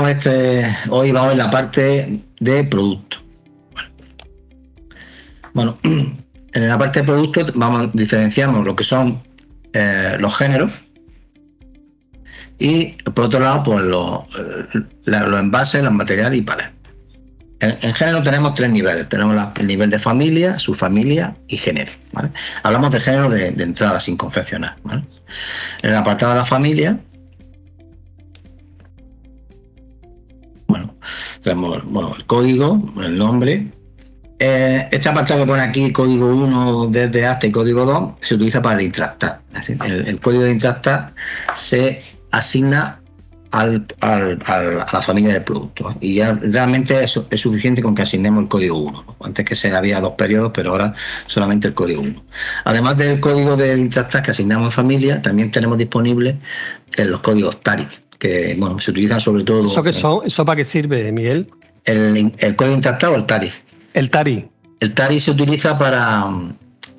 empezamos hoy vamos en la parte de producto. Bueno, en la parte de producto diferenciamos lo que son los géneros y por otro lado pues los envases, los materiales y palés. En género tenemos 3 niveles. Tenemos el nivel de familia, subfamilia y género, ¿vale? Hablamos de género de entrada sin confeccionar, ¿vale? En el apartado de la familia, tenemos el código, el nombre. Este apartado que pone aquí, código 1 desde hasta y código 2, se utiliza para el intrastat. Es decir, el código de intrastat se asigna a la familia del producto, y ya realmente es suficiente con que asignemos el código 1. Antes que había 2 periodos, pero ahora solamente el código 1. Además del código del intrastat que asignamos en familia, también tenemos disponibles los códigos TARI, que se utilizan sobre todo. ¿Eso para qué sirve, Miguel? El código intrastat o el TARI. El TARI. El TARI se utiliza para...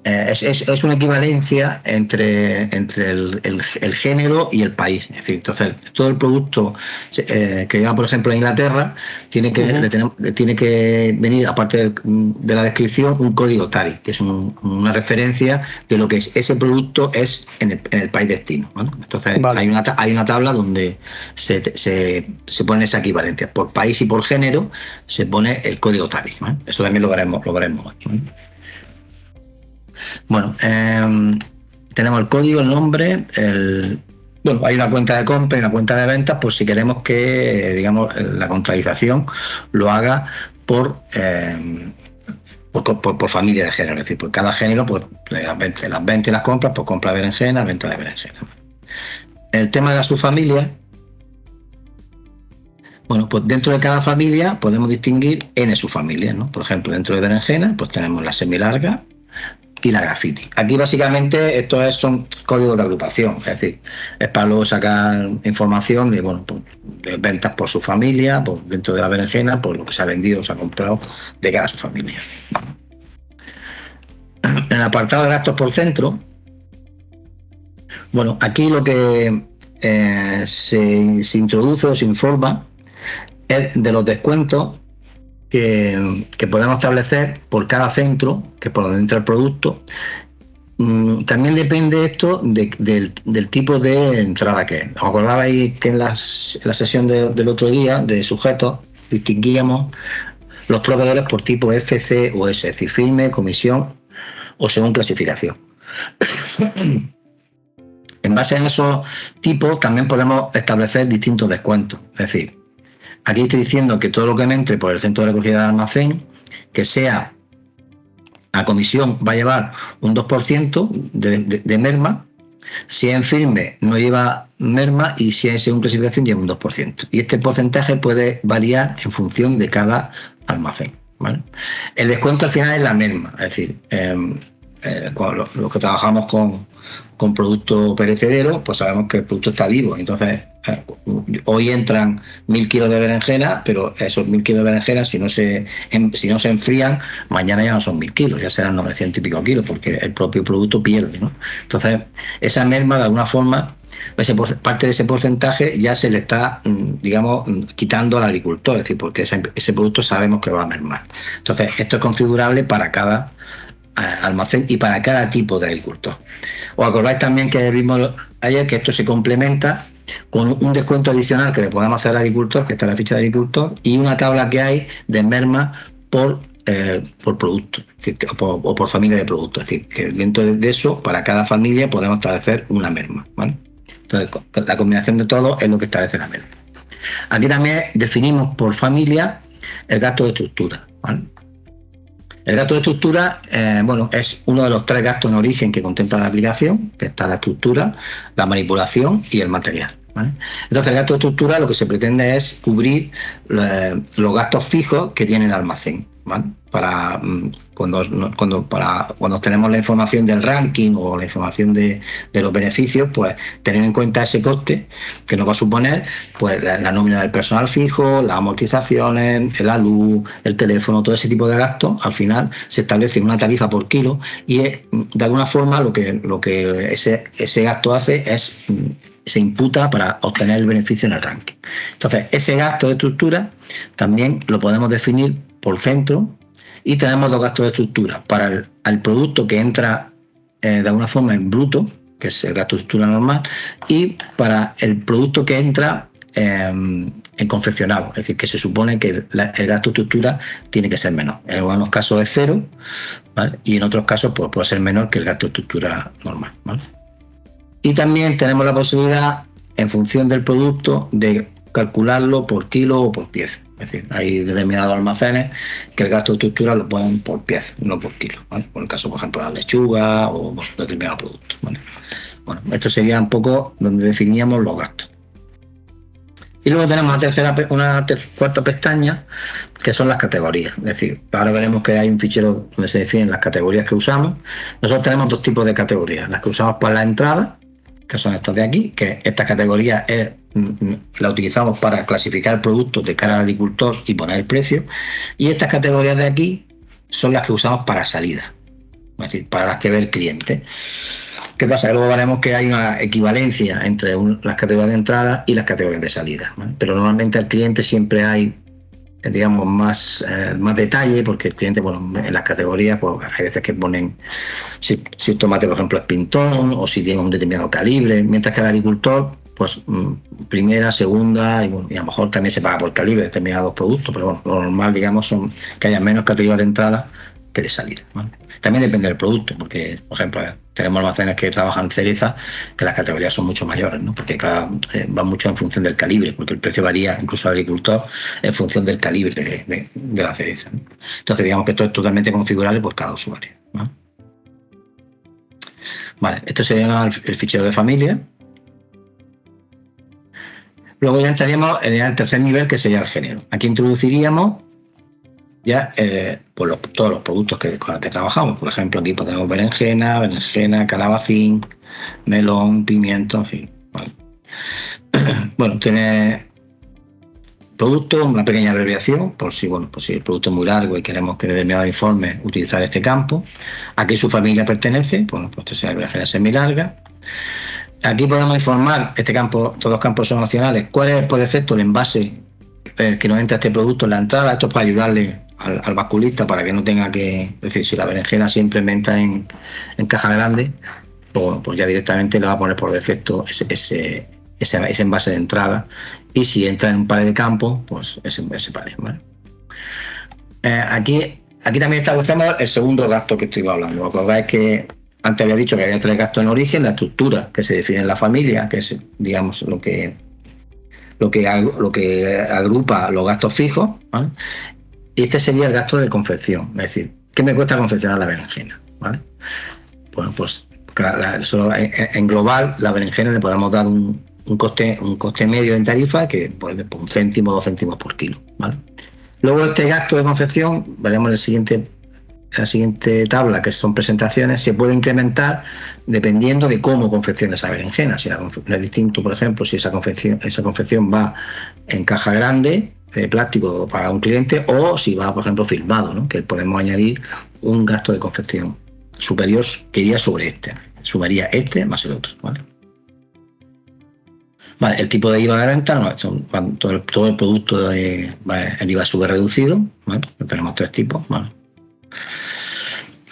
es una equivalencia entre el género y el país. Es decir, entonces todo el producto que llega, por ejemplo, a Inglaterra tiene que venir, aparte de la descripción, un código TARI, que es una referencia de lo que ese producto es en el país destino, ¿vale? Entonces hay una tabla donde se pone esa equivalencia. Por país y por género se pone el código TARI, ¿vale? Eso también lo veremos hoy, ¿vale? Bueno, tenemos el código, el nombre, hay una cuenta de compra y una cuenta de ventas, por si queremos que, la contabilización lo haga por familia de género, es decir, por cada género, pues las ventas y las compras, pues compra de berenjena, venta de berenjena. El tema de la subfamilia, pues dentro de cada familia podemos distinguir N subfamilias, ¿no? Por ejemplo, dentro de berenjena, pues tenemos la semilarga y la graffiti. Aquí básicamente estos son códigos de agrupación, es decir, es para luego sacar información de ventas por su familia, dentro de la berenjena, por lo que se ha vendido o se ha comprado de cada su familia. En el apartado de gastos por centro, aquí lo que se introduce o se informa es de los descuentos que podemos establecer por cada centro, que es por donde entra el producto. También depende esto del tipo de entrada que es. ¿Os acordabais que en la sesión del otro día de sujetos distinguíamos los proveedores por tipo FC o S, es decir, firme, comisión o según clasificación? En base a esos tipos también podemos establecer distintos descuentos. Es decir, aquí estoy diciendo que todo lo que me entre por el centro de recogida de almacén, que sea a comisión, va a llevar un 2% de merma. Si es en firme, no lleva merma, y si es según clasificación, lleva un 2%. Y este porcentaje puede variar en función de cada almacén, ¿vale? El descuento al final es la merma, es decir, los que trabajamos con productos perecederos, pues sabemos que el producto está vivo. Entonces, hoy entran 1.000 kilos de berenjena, pero esos 1.000 kilos de berenjena, si no se enfrían, mañana ya no son 1.000 kilos, ya serán 900 y pico kilos, porque el propio producto pierde, ¿no? Entonces, esa merma, de alguna forma, parte de ese porcentaje ya se le está, quitando al agricultor, es decir, porque ese producto sabemos que va a mermar. Entonces, esto es configurable para cada almacén y para cada tipo de agricultor. ¿Os acordáis también que vimos ayer que esto se complementa con un descuento adicional que le podemos hacer al agricultor, que está en la ficha de agricultor, y una tabla que hay de merma por producto, es decir, o por familia de productos? Es decir, que dentro de eso, para cada familia podemos establecer una merma, ¿vale? Entonces, la combinación de todo es lo que establece la merma. Aquí también definimos por familia el gasto de estructura, ¿vale? El gasto de estructura, es uno de los 3 gastos en origen que contempla la aplicación, que está la estructura, la manipulación y el material, ¿vale? Entonces, el gasto de estructura lo que se pretende es cubrir los gastos fijos que tiene el almacén, ¿vale? Para cuando tenemos la información del ranking o la información de los beneficios, pues tener en cuenta ese coste que nos va a suponer, pues la nómina del personal fijo, las amortizaciones, la luz, el teléfono, todo ese tipo de gastos. Al final se establece una tarifa por kilo, y de alguna forma lo que ese gasto hace es se imputa para obtener el beneficio en el ranking. Entonces, ese gasto de estructura también lo podemos definir por centro y tenemos dos gastos de estructura. Para el producto que entra de alguna forma en bruto, que es el gasto de estructura normal, y para el producto que entra en confeccionado, es decir, que se supone que el gasto de estructura tiene que ser menor. En algunos casos es cero, ¿vale? Y en otros casos pues, puede ser menor que el gasto de estructura normal, ¿vale? Y también tenemos la posibilidad, en función del producto, de calcularlo por kilo o por pieza. Es decir, hay determinados almacenes que el gasto de estructura lo ponen por pieza, no por kilo, ¿vale? Por el caso, por ejemplo, de la lechuga o determinados productos, ¿vale? Bueno, esto sería un poco donde definíamos los gastos. Y luego tenemos una cuarta pestaña, que son las categorías. Es decir, ahora veremos que hay un fichero donde se definen las categorías que usamos. Nosotros tenemos dos tipos de categorías. Las que usamos para la entrada, que son estas de aquí, que esta categoría la utilizamos para clasificar productos de cara al agricultor y poner el precio. Y estas categorías de aquí son las que usamos para salida, es decir, para las que ve el cliente. ¿Qué pasa? Que luego veremos que hay una equivalencia entre las categorías de entrada y las categorías de salida, ¿vale? Pero normalmente al cliente siempre hay, digamos, más detalle, porque el cliente, bueno, en las categorías, pues hay veces que ponen si el tomate, por ejemplo, es pintón o si tiene un determinado calibre, mientras que el agricultor, pues primera, segunda, y a lo mejor también se paga por calibre de determinados productos, pero bueno, lo normal, digamos, son que haya menos categorías de entrada que de salida, ¿vale? También depende del producto, porque, por ejemplo, tenemos almacenes que trabajan cereza, que las categorías son mucho mayores, ¿no? Porque va mucho en función del calibre, porque el precio varía incluso al agricultor en función del calibre de la cereza, ¿no? Entonces, digamos que esto es totalmente configurable por cada usuario, ¿no? Vale, esto sería el fichero de familia. Luego ya entraríamos en el tercer nivel, que sería el género. Aquí introduciríamos ya pues todos los productos con los que trabajamos. Por ejemplo, aquí tenemos berenjena, calabacín, melón, pimiento, en fin, ¿vale? Bueno, tiene producto, una pequeña abreviación, por si el producto es muy largo y queremos que en determinado informe utilizar este campo. Aquí su familia pertenece, bueno, pues esto sería berenjena semilarga. Aquí podemos informar, todos los campos son opcionales, cuál es por defecto el envase que nos entra este producto en la entrada. Esto es para ayudarle al basculista para que no tenga que, es decir, si la berenjena siempre me entra en caja grande, pues ya directamente le va a poner por defecto ese envase de entrada, y si entra en un palé de campo, pues ese palé, ¿vale? Aquí también establecemos el segundo gasto que estoy hablando. Acordáis que antes había dicho que había tres gastos en origen: la estructura, que se define en la familia, que es, digamos, lo que agrupa los gastos fijos, ¿vale? Y este sería el gasto de confección, es decir, ¿qué me cuesta confeccionar la berenjena? ¿Vale? Bueno, pues solo en global, la berenjena le podemos dar un coste medio en tarifa que puede ser 1 céntimo, 2 céntimos por kilo, ¿vale? Luego este gasto de confección, veremos en la siguiente tabla, que son presentaciones, se puede incrementar dependiendo de cómo confeccione esa berenjena. Si es distinto, por ejemplo, si esa confección va en caja grande de plástico para un cliente, o si va, por ejemplo, filmado, ¿no? Que podemos añadir un gasto de confección superior que iría sobre sumaría más el otro, ¿vale? Vale, el tipo de IVA de venta, no, todo el producto el IVA sube reducido, ¿vale? Tenemos tres tipos, ¿vale?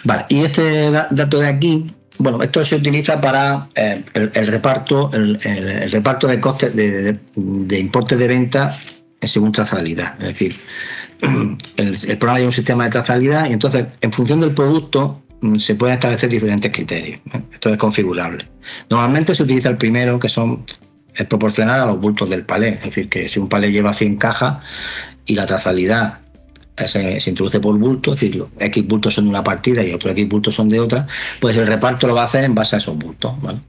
Vale, y este dato de aquí, bueno, esto se utiliza para el reparto de costes de importes de venta según trazabilidad. Es decir, el programa tiene un sistema de trazabilidad y entonces, en función del producto, se pueden establecer diferentes criterios, ¿no? Esto es configurable. Normalmente se utiliza el primero, que es proporcional a los bultos del palé. Es decir, que si un palé lleva 100 cajas y la trazabilidad se introduce por bulto, es decir, X bultos son de una partida y otros X bultos son de otra, pues el reparto lo va a hacer en base a esos bultos, ¿vale?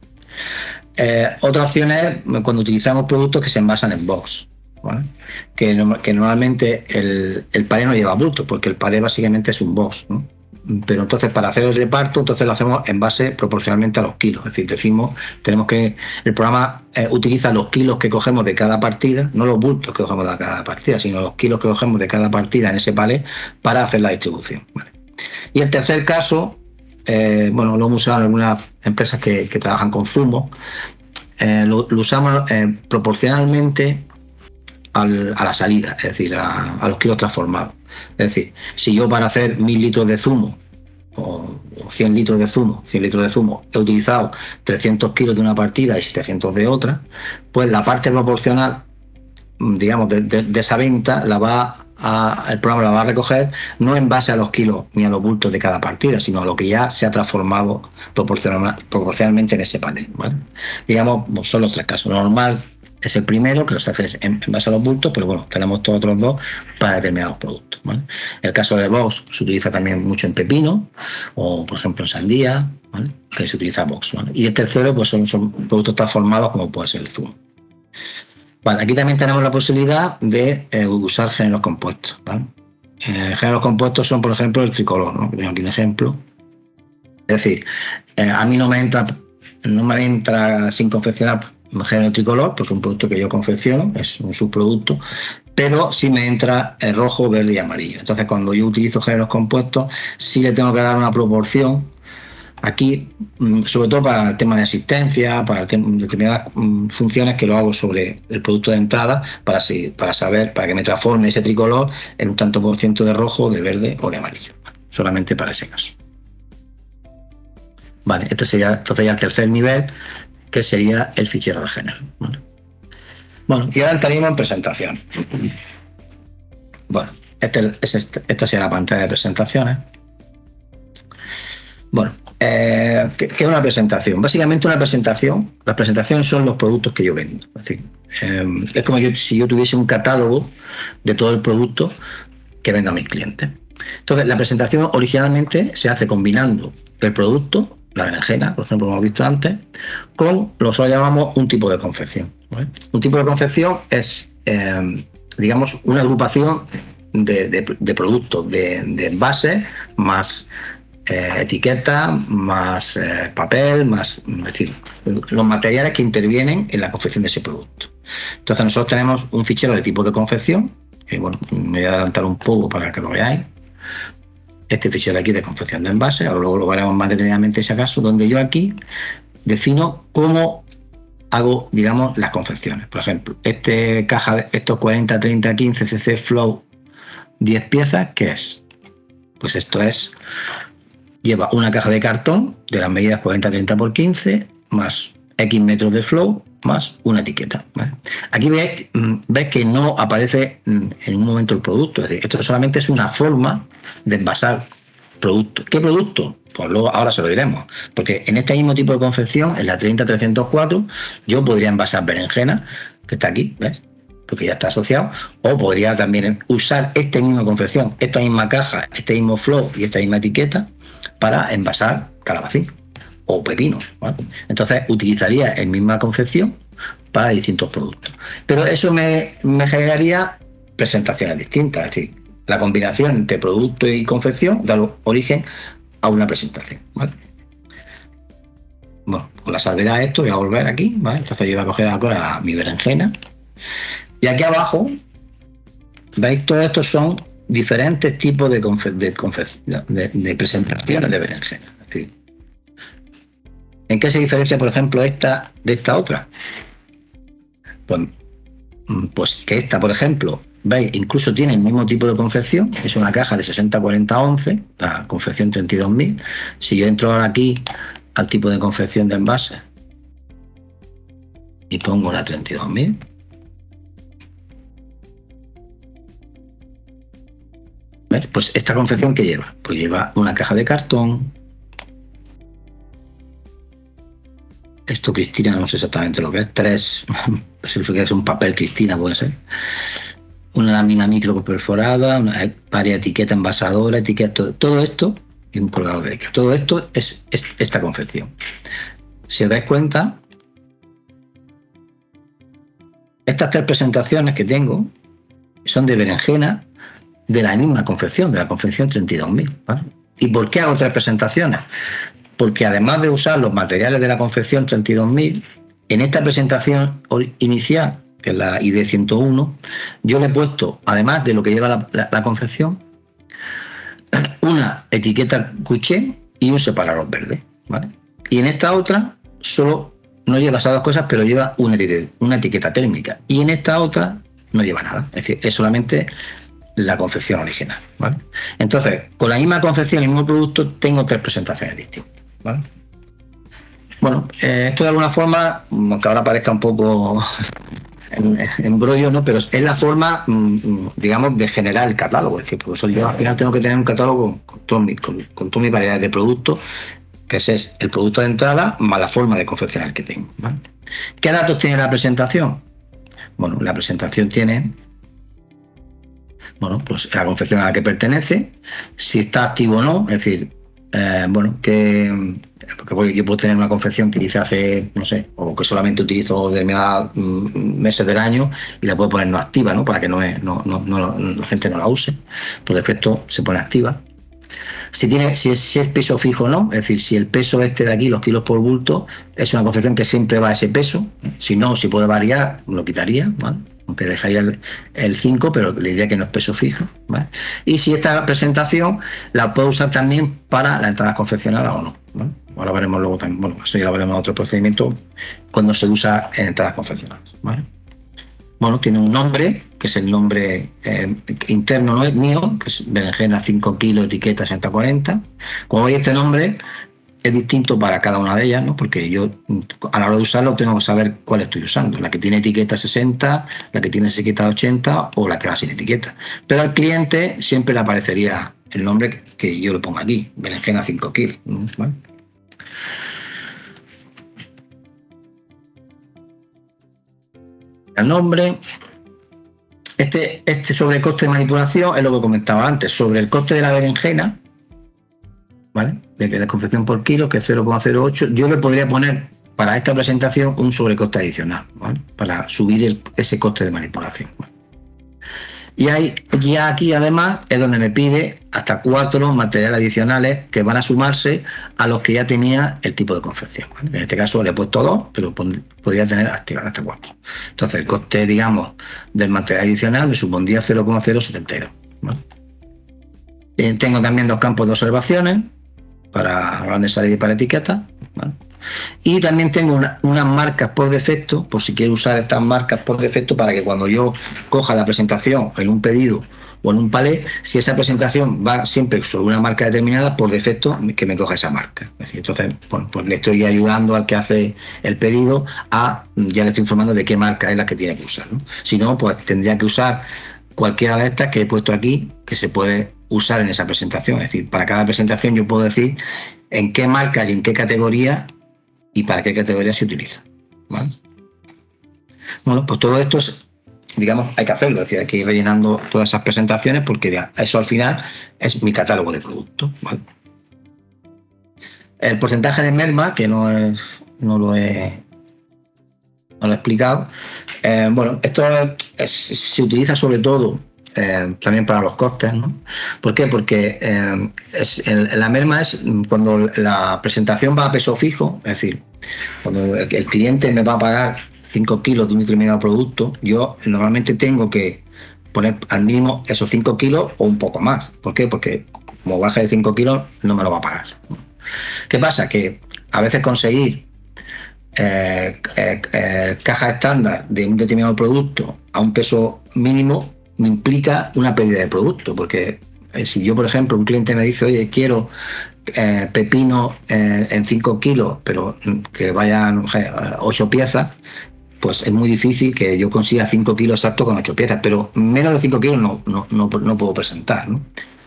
Otra opción es cuando utilizamos productos que se envasan en box, ¿vale? Que normalmente el palé no lleva bultos, porque el palé básicamente es un box, ¿no? Pero entonces, para hacer el reparto, entonces lo hacemos en base proporcionalmente a los kilos. Es decir, el programa utiliza los kilos que cogemos de cada partida, no los bultos que cogemos de cada partida, sino los kilos que cogemos de cada partida en ese palé para hacer la distribución, ¿vale? Y el tercer caso, lo hemos usado en algunas empresas que trabajan con zumo. lo usamos proporcionalmente a la salida, es decir, a los kilos transformados. Es decir, si yo para hacer 1000 litros de zumo o 100 litros de zumo he utilizado 300 kilos de una partida y 700 de otra, pues la parte proporcional, digamos, de esa venta el programa la va a recoger no en base a los kilos ni a los bultos de cada partida, sino a lo que ya se ha transformado proporcionalmente en ese panel, ¿vale? Digamos, son los 3 casos. Lo normal es el primero, que los hace en base a los bultos, pero bueno, tenemos todos otros 2 para determinados productos, ¿vale? El caso de box se utiliza también mucho en pepino o, por ejemplo, en sandía, ¿vale? Que se utiliza box, ¿vale? Y el tercero, pues son productos transformados como puede ser el zumo. Vale, aquí también tenemos la posibilidad de usar géneros compuestos, ¿vale? Géneros compuestos son, por ejemplo, el tricolor, ¿no? Tengo aquí un ejemplo. Es decir, a mí no me entra sin confeccionar género tricolor, porque es un producto que yo confecciono, es un subproducto, pero sí me entra el rojo, verde y amarillo. Entonces, cuando yo utilizo géneros compuestos, sí le tengo que dar una proporción aquí, sobre todo para el tema de asistencia, para determinadas funciones que lo hago sobre el producto de entrada para que me transforme ese tricolor en un tanto por ciento de rojo, de verde o de amarillo. Solamente para ese caso. Vale, este sería entonces ya el tercer nivel, que sería el fichero de género. ¿Vale? Bueno, y ahora entraríamos en presentación. Bueno, esta sería la pantalla de presentaciones. Bueno, ¿qué es una presentación? Básicamente las presentaciones son los productos que yo vendo. Es decir, es como si yo tuviese un catálogo de todo el producto que vendo a mis clientes. Entonces, la presentación originalmente se hace combinando el producto, la berenjena, por ejemplo, como hemos visto antes, con lo que llamamos un tipo de confección, ¿vale? Un tipo de confección es, digamos, una agrupación de productos, de envases, más etiqueta, más papel, más, es decir, los materiales que intervienen en la confección de ese producto. Entonces nosotros tenemos un fichero de tipo de confección, que bueno, me voy a adelantar un poco para que lo veáis. Este fichero aquí de confección de envases, ahora luego lo veremos más detenidamente si acaso, donde yo aquí defino cómo hago, digamos, las confecciones. Por ejemplo, estos 40, 30, 15 cc flow 10 piezas, ¿qué es? Pues esto lleva una caja de cartón de las medidas 40, 30 por 15, más X metros de flow, más una etiqueta, ¿vale? Aquí ves que no aparece en un momento el producto, es decir, esto solamente es una forma de envasar producto. ¿Qué producto? Pues luego, ahora se lo diremos, porque en este mismo tipo de confección, en la 30-304, yo podría envasar berenjena, que está aquí, ¿ves? Porque ya está asociado, o podría también usar esta misma confección, esta misma caja, este mismo flow y esta misma etiqueta para envasar calabacín o pepino, ¿vale? Entonces utilizaría la misma confección para distintos productos. Pero eso me generaría presentaciones distintas, es decir, la combinación entre producto y confección da origen a una presentación, ¿vale? Bueno, con la salvedad de esto voy a volver aquí, ¿vale? Entonces yo voy a coger ahora mi berenjena y aquí abajo, ¿veis? Todos estos son diferentes tipos de presentaciones de berenjena. Es decir, ¿en qué se diferencia, por ejemplo, esta de esta otra? Pues que esta, por ejemplo, ¿veis? Incluso tiene el mismo tipo de confección, es una caja de 60-40-11, la confección 32.000. Si yo entro ahora aquí al tipo de confección de envase y pongo la 32.000, ¿ves? Pues esta confección, ¿qué lleva? Pues lleva una caja de cartón. Esto Cristina, no sé exactamente lo que es, 3, es un papel Cristina, puede ser. Una lámina micro perforada, varias etiquetas envasadoras, todo esto y un colgador de etiqueta. Todo esto es esta confección. Si os dais cuenta, estas 3 presentaciones que tengo son de berenjena de la misma confección, de la confección 32.000, ¿vale? ¿Y por qué hago 3 presentaciones? Porque además de usar los materiales de la confección 32.000, en esta presentación inicial, que es la ID 101, yo le he puesto, además de lo que lleva la confección, una etiqueta couché y un separador verde, ¿vale? Y en esta otra solo no lleva esas dos cosas, pero lleva una etiqueta térmica. Y en esta otra no lleva nada. Es decir, es solamente la confección original, ¿vale? Entonces, con la misma confección y el mismo producto, tengo 3 presentaciones distintas, ¿vale? Bueno, esto de alguna forma, aunque ahora parezca un poco embrollo, ¿no? Pero es la forma, digamos, de generar el catálogo. Es decir, por eso yo al final tengo que tener un catálogo con todas mis variedades de productos, que ese es el producto de entrada más la forma de confeccionar que tengo, ¿vale? ¿Qué datos tiene la presentación? Bueno, la presentación tiene, bueno, pues la confección a la que pertenece, si está activo o no, es decir, porque yo puedo tener una confección que hice hace, no sé, o que solamente utilizo determinados meses del año y la puedo poner no activa, ¿no? Para que la gente no la use. Por defecto se pone activa. Si es peso fijo o no, es decir, si el peso de aquí, los kilos por bulto, es una confección que siempre va a ese peso. Si no, si puede variar, lo quitaría, ¿vale? Aunque dejaría el 5, pero le diría que no es peso fijo, ¿vale? Y si esta presentación la puedo usar también para la entrada confeccionada o no, ¿vale? Ahora veremos luego también, bueno, eso ya lo veremos en otro procedimiento cuando se usa en entradas confeccionadas, ¿vale? Bueno, tiene un nombre, que es el nombre interno, no es mío, que es berenjena 5 kilos, etiqueta 6040. Como veis, este nombre es distinto para cada una de ellas, ¿no? Porque yo a la hora de usarlo tengo que saber cuál estoy usando, la que tiene etiqueta 60, la que tiene etiqueta 80 o la que va sin etiqueta. Pero al cliente siempre le aparecería el nombre que yo le pongo aquí, berenjena 5 kilos, ¿vale? El nombre, este sobrecoste de manipulación es lo que comentaba antes, sobre el coste de la berenjena, ¿vale? De confección por kilo, que es 0,08, yo le podría poner para esta presentación un sobrecoste adicional, ¿vale? Para subir ese coste de manipulación, ¿vale? Y aquí además es donde me pide hasta 4 materiales adicionales que van a sumarse a los que ya tenía el tipo de confección, ¿vale? En este caso le he puesto 2, pero podría tener activar hasta 4. Entonces el coste, digamos, del material adicional me supondría 0,072, ¿vale? Tengo también 2 campos de observaciones para grandes salida y para etiquetas, ¿vale? Y también tengo unas marcas por defecto, por si quiero usar estas marcas por defecto, para que cuando yo coja la presentación en un pedido o en un palé, si esa presentación va siempre sobre una marca determinada, por defecto que me coja esa marca. Es decir, entonces, bueno, pues le estoy ayudando al que hace el pedido ya le estoy informando de qué marca es la que tiene que usar, ¿no? Si no, pues tendría que usar cualquiera de estas que he puesto aquí, que se puede usar en esa presentación. Es decir, para cada presentación yo puedo decir en qué marca y en qué categoría y para qué categoría se utiliza, ¿vale? Bueno, pues todo esto es, digamos, hay que hacerlo, es decir, hay que ir rellenando todas esas presentaciones porque eso al final es mi catálogo de productos, ¿vale? El porcentaje de merma, que no lo he explicado, bueno, esto se utiliza sobre todo también para los costes, ¿no? ¿Por qué? Porque la merma es cuando la presentación va a peso fijo, es decir, cuando el cliente me va a pagar 5 kilos de un determinado producto, yo normalmente tengo que poner al mínimo esos 5 kilos o un poco más. ¿Por qué? Porque como baja de 5 kilos no me lo va a pagar. ¿Qué pasa? Que a veces conseguir caja estándar de un determinado producto a un peso mínimo me implica una pérdida de producto, porque si yo, por ejemplo, un cliente me dice, oye, quiero pepino en 5 kilos, pero que vayan 8 piezas, pues es muy difícil que yo consiga 5 kilos exactos con 8 piezas, pero menos de 5 kilos no puedo presentar, ¿no?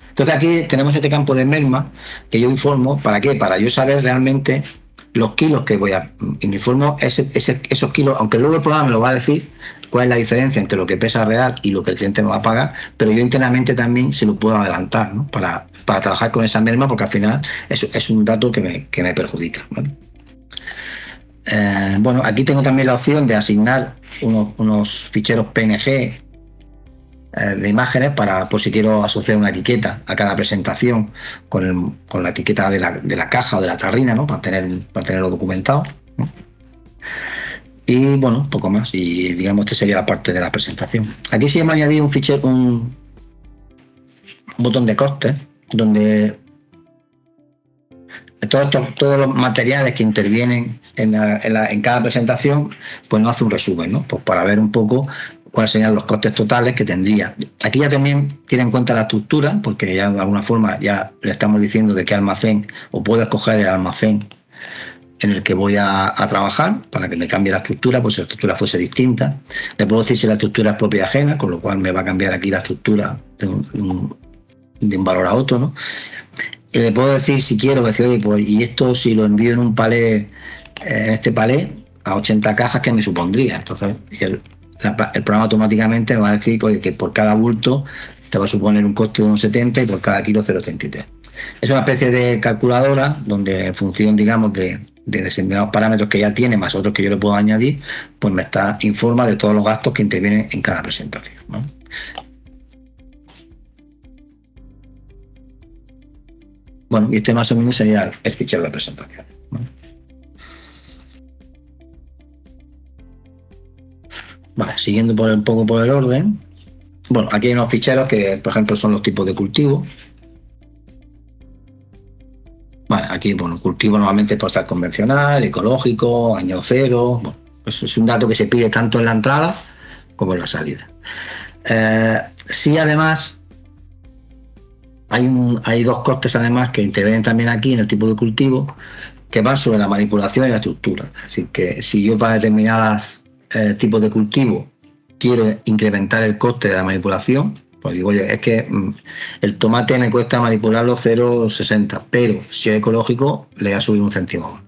Entonces aquí tenemos este campo de merma que yo informo, ¿para qué? Para yo saber realmente los kilos que voy a... informo esos kilos, aunque luego el programa me lo va a decir cuál es la diferencia entre lo que pesa real y lo que el cliente me va a pagar, pero yo internamente también se lo puedo adelantar, ¿no? Para trabajar con esa merma, porque al final es un dato que me perjudica, ¿vale? Bueno, aquí tengo también la opción de asignar unos ficheros PNG de imágenes por si quiero asociar una etiqueta a cada presentación con la etiqueta de la caja o de la tarrina, ¿no? Para tenerlo documentado, ¿no? Y bueno, poco más. Y digamos, esta sería la parte de la presentación. Aquí sí hemos añadido un fichero, un botón de costes, donde todos los materiales que intervienen en cada presentación, pues no hace un resumen, ¿no? Pues para ver un poco cuáles serían los costes totales que tendría. Aquí ya también tiene en cuenta la estructura, porque ya de alguna forma ya le estamos diciendo de qué almacén, o puedo escoger el almacén en el que voy a trabajar para que me cambie la estructura, pues si la estructura fuese distinta. Le puedo decir si la estructura es propia y ajena, con lo cual me va a cambiar aquí la estructura de un valor a otro, ¿no? Y le puedo decir si quiero, decir, oye, pues, y esto si lo envío en un palé, en este palé, a 80 cajas, ¿qué me supondría? Entonces, el programa automáticamente me va a decir, oye, que por cada bulto te va a suponer un coste de 1,70 y por cada kilo 0,33. Es una especie de calculadora donde en función, digamos, de determinados parámetros que ya tiene, más otros que yo le puedo añadir, pues me informa de todos los gastos que intervienen en cada presentación, ¿no? Bueno, y este más o menos sería el fichero de presentación, ¿no? Vale, siguiendo un poco por el orden. Bueno, aquí hay unos ficheros que, por ejemplo, son los tipos de cultivo. Vale, aquí, bueno, cultivo normalmente puede estar convencional, ecológico, año cero. Bueno, eso es un dato que se pide tanto en la entrada como en la salida. Sí, además, hay dos costes además que intervienen también aquí en el tipo de cultivo, que van sobre la manipulación y la estructura. Es decir, que si yo para determinados tipos de cultivo quiero incrementar el coste de la manipulación, pues digo, oye, es que el tomate me cuesta manipularlo 0,60, pero si es ecológico le voy a subir 1 céntimo más.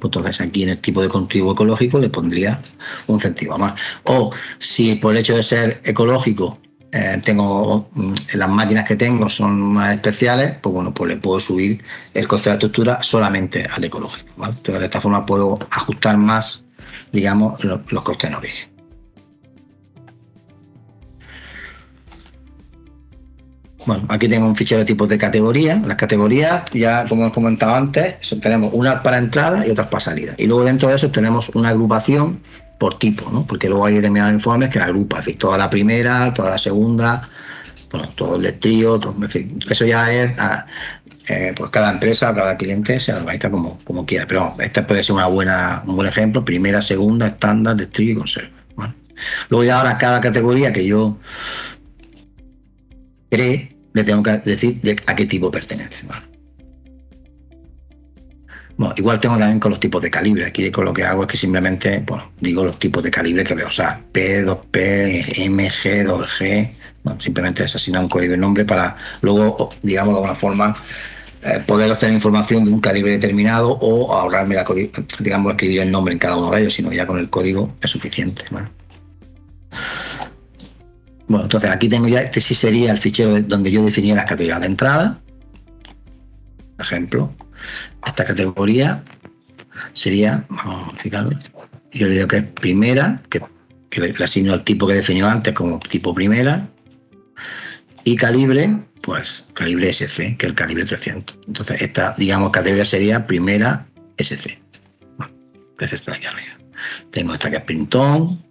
Pues entonces aquí en el tipo de cultivo ecológico le pondría 1 céntimo más. O si por el hecho de ser ecológico tengo las máquinas que tengo son más especiales, pues bueno, pues le puedo subir el coste de la estructura solamente al ecológico, ¿vale? Entonces de esta forma puedo ajustar más, digamos, los costes en origen. Bueno, aquí tengo un fichero de tipos de categorías. Las categorías, ya como he comentado antes, tenemos unas para entrada y otras para salida. Y luego dentro de eso tenemos una agrupación por tipo, ¿no? Porque luego hay determinados informes que agrupa, es decir, toda la primera, toda la segunda, bueno, todo el del trío, todo, es decir, eso ya es, pues cada empresa, cada cliente se organiza como quiera. Pero bueno, este puede ser un buen ejemplo: primera, segunda, estándar, de trío y conserva, ¿vale? Luego ya ahora cada categoría que yo cree, le tengo que decir a qué tipo pertenece, ¿vale? Bueno, igual tengo también con los tipos de calibre. Aquí con lo que hago es que simplemente, bueno, digo los tipos de calibre que veo, o sea, P, 2P, M, G, 2G, bueno, simplemente es asignar un código y nombre para luego, digamos, de alguna forma poder obtener información de un calibre determinado o ahorrarme digamos, escribir el nombre en cada uno de ellos, sino ya con el código es suficiente, ¿vale? Bueno, entonces aquí tengo ya, este sí sería el fichero donde yo definía las categorías de entrada. Por ejemplo, esta categoría sería, vamos a fijarlo, yo digo que es primera, que le asigno al tipo que definió antes como tipo primera, y calibre, pues calibre SC, que es el calibre 300. Entonces esta, digamos, categoría sería primera SC. Bueno, que es esta de aquí arriba. Tengo esta que es Pintón.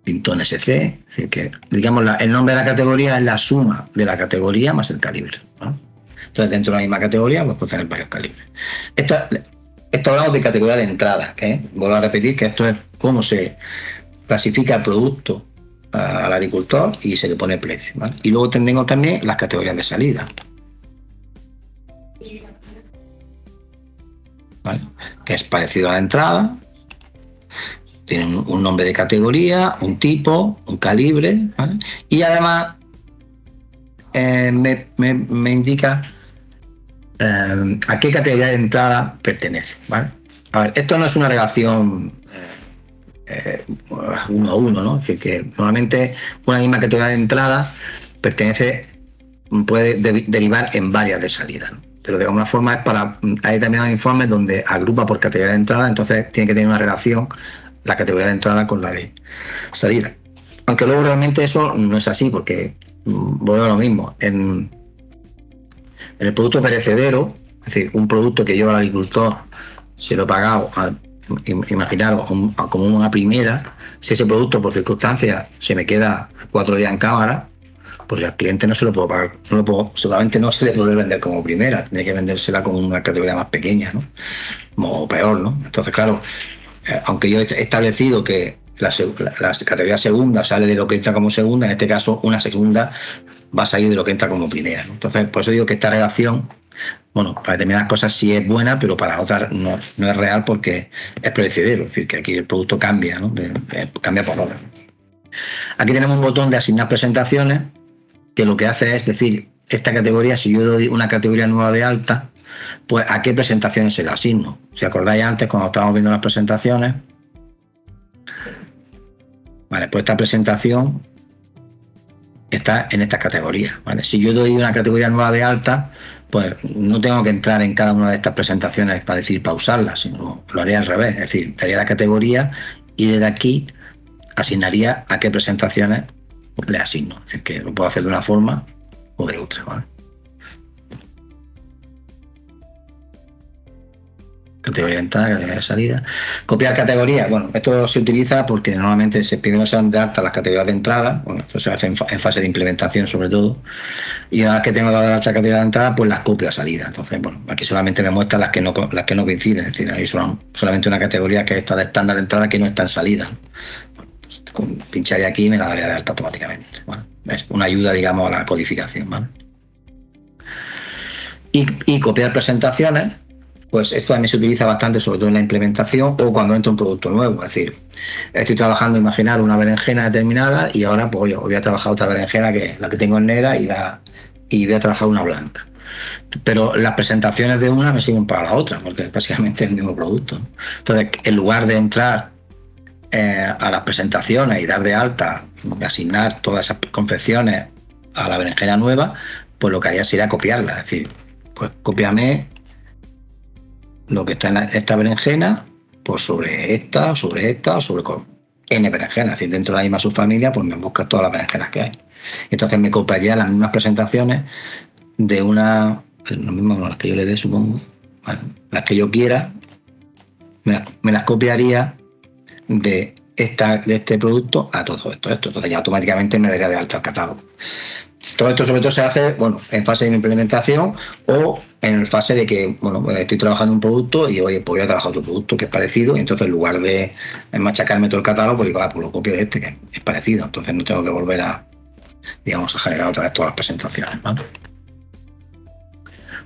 Pintón SC, es decir, que digamos el nombre de la categoría es la suma de la categoría más el calibre, ¿no? Entonces dentro de la misma categoría pues puedo tener varios calibres. Esto hablamos de categoría de entrada, ¿eh? Vuelvo a repetir que esto es cómo se clasifica el producto al agricultor y se le pone precio, ¿vale? Y luego tengo también las categorías de salida, ¿vale? Que es parecido a la entrada. Tienen un nombre de categoría, un tipo, un calibre, ¿vale? Y además me indica a qué categoría de entrada pertenece, ¿vale? A ver, esto no es una relación uno a uno, ¿no? Es decir, que normalmente una misma categoría de entrada puede derivar en varias de salida, ¿no? Pero de alguna forma hay determinados informes donde agrupa por categoría de entrada, entonces tiene que tener una relación la categoría de entrada con la de salida. Aunque luego realmente eso no es así, porque vuelvo a lo mismo. En el producto perecedero, es decir, un producto que yo al agricultor se lo he pagado, imaginaros, como una primera, si ese producto por circunstancias se me queda 4 días en cámara, porque al cliente no se lo puedo pagar, seguramente no se le puede vender como primera, tiene que vendérsela como una categoría más pequeña, ¿no? O peor, ¿no? Entonces, claro, aunque yo he establecido que la categoría segunda sale de lo que entra como segunda, en este caso una segunda va a salir de lo que entra como primera, ¿no? Entonces, por eso digo que esta relación, bueno, para determinadas cosas sí es buena, pero para otras no es real porque es predecible, es decir, que aquí el producto cambia, ¿no? Cambia por hora. Aquí tenemos un botón de asignar presentaciones que lo que hace es decir, esta categoría, si yo doy una categoría nueva de alta, pues a qué presentaciones se la asigno. Si acordáis antes, cuando estábamos viendo las presentaciones, vale, pues esta presentación está en esta categoría, ¿vale? Si yo doy una categoría nueva de alta, pues no tengo que entrar en cada una de estas presentaciones para decir pausarla, sino lo haría al revés, es decir, daría la categoría y desde aquí asignaría a qué presentaciones le asigno. Es decir, que lo puedo hacer de una forma o de otra, ¿vale? Categoría de entrada, categoría de salida. Copiar categoría. Bueno, esto se utiliza porque normalmente se piden de alta las categorías de entrada. Bueno, esto se hace en fase de implementación sobre todo. Y una vez que tengo la categoría de entrada, pues las copio a salida. Entonces, bueno, aquí solamente me muestra las que no coinciden. Es decir, ahí solamente una categoría que está de estándar de entrada que no está en salida. Pues, pincharía aquí y me la daría de alta automáticamente, ¿vale? Es una ayuda, digamos, a la codificación, ¿vale? Y copiar presentaciones. Pues esto también se utiliza bastante, sobre todo en la implementación o cuando entra un producto nuevo. Es decir, estoy trabajando, imaginar una berenjena determinada y ahora pues voy a trabajar otra berenjena que es la que tengo en negra y voy a trabajar una blanca. Pero las presentaciones de una me sirven para la otra, porque es básicamente el mismo producto. Entonces, en lugar de entrar a las presentaciones y dar de alta, asignar todas esas confecciones a la berenjena nueva, pues lo que haría sería copiarla. Es decir, pues cópiame lo que está en esta berenjena, pues sobre esta, sobre N berenjenas, es decir, dentro de la misma subfamilia, pues me busca todas las berenjenas que hay. Entonces me copiaría las mismas presentaciones de lo mismo las que yo le dé, supongo, bueno, las que yo quiera, me las copiaría de este producto a todo esto. Entonces ya automáticamente me daría de alta el catálogo. Todo esto sobre todo se hace, bueno, en fase de implementación o en fase de que, bueno, estoy trabajando un producto y oye, pues voy a trabajar otro producto que es parecido y entonces en lugar de machacarme todo el catálogo, pues digo, pues lo copio de este que es parecido, entonces no tengo que volver a generar otra vez todas las presentaciones, ¿vale?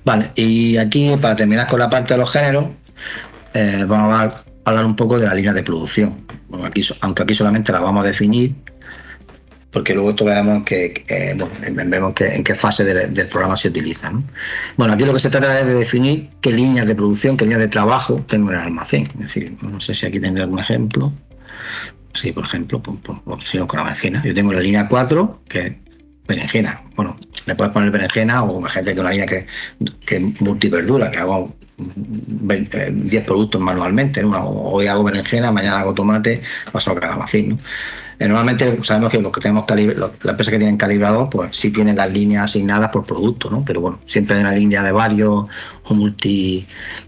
Vale, y aquí para terminar con la parte de los géneros, vamos a hablar un poco de la línea de producción. Bueno, aunque aquí solamente la vamos a definir, porque luego esto veremos en qué fase del programa se utiliza, ¿no? Bueno, aquí lo que se trata es de definir qué líneas de producción, qué líneas de trabajo tengo en el almacén. Es decir, no sé si aquí tendré algún ejemplo. Sí, por ejemplo, sigo con la berenjena. Yo tengo la línea 4, que es berenjena. Bueno, le puedes poner berenjena o imagínate que una línea que es multiverdura, que hago 10 productos manualmente, ¿no? Hoy hago berenjena, mañana hago tomate, paso a cada almacén, ¿no? Normalmente sabemos que los que tenemos las empresas que tienen calibrador, pues sí tienen las líneas asignadas por producto, ¿no? Pero bueno, siempre hay una línea de varios o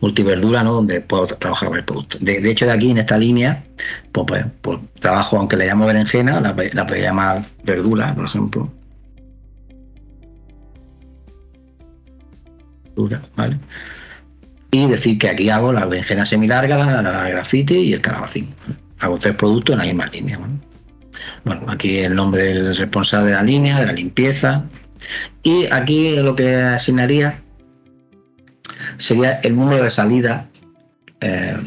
multiverdura, ¿no? Donde puedo trabajar varios productos. De hecho, de aquí en esta línea, pues trabajo, aunque le llamo berenjena, la puedo llamar verdura, por ejemplo. Verdura, ¿vale? Y decir que aquí hago la berenjena semilarga, la grafite y el calabacín. Hago 3 productos en la misma línea, ¿vale? Bueno, aquí el nombre del responsable de la línea, de la limpieza. Y aquí lo que asignaría sería el número de salidas, de